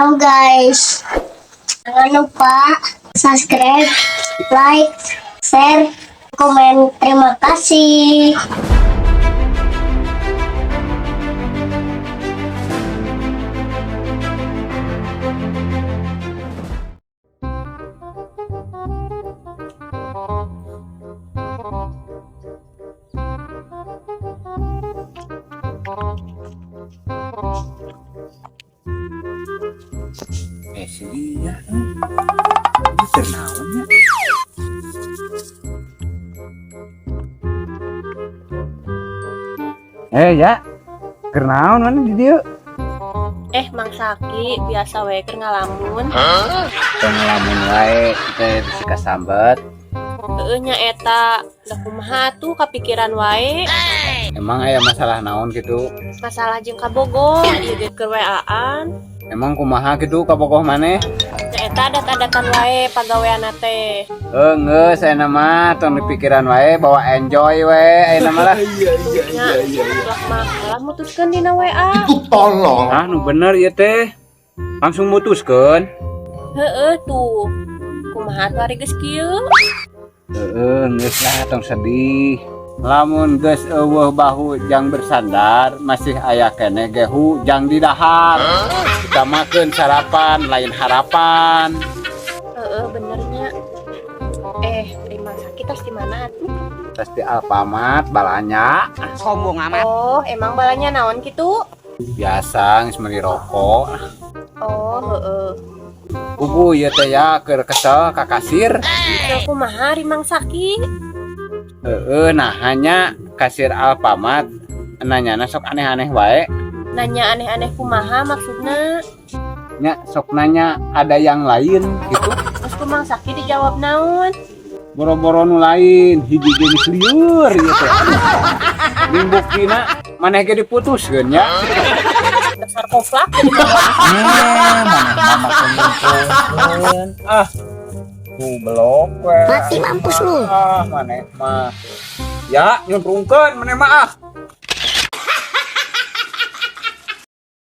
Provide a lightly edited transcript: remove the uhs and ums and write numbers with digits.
Halo guys, jangan lupa subscribe, like, share, komen. Terima kasih. Si dia ini ternaonnya ya kernaon mana di dia Mang Saki biasa wae keur ngalamun. ngelamun wae kita suka sambet. Heueuh nya eta, da kumaha tuh kapikiran wae. Emang aya masalah naon gitu? Masalah jeung kabogoh, ieu ge keur weaan. Emang kumaha gitu kabogoh maneh? Nya eta adat-adatan wae pagaweana teh. Geus saya nama tong di pikiran wae bawa enjoy wae ayeuna mah lah. Nya ulah mah mutuskeun dina WA. Ah nu bener ieu teh. Langsung mutuskeun. Heueuh tuh. Kumaha tuh ari geus kieu? Geus lah tong sedih. Lamun geus eueuh bahu jang bersandar masih aya keneh gehu jang di dahar. Utamakeun sarapan lain harapan. Benernya. Terima sakit tos di mana atuh? Tos di Alfamart balanya. Sombong amat. Oh, emang balanya naon kitu? Biasa geus meuli rokok. Oh, heueuh. Kubu ieu teh ya keur kesel ka kasir. Teu kumaha ari Mang Saki? Nah hanya kasir Alfamart nanyana sok aneh-aneh wae. Nanya aneh-aneh kumaha maksudna? Nya sok nanya ada yang lain gitu. Terus ku Mang Saki dijawab naon? Boro-boro nu lain hiji ge geus lieur ieu teh. Ning buktina maneh ge diputuskeun ya. Dasar koplak. Ah belok we. Mati mampus lu. Maneh mah. Ya nyuntrungkeun maneh mah ah.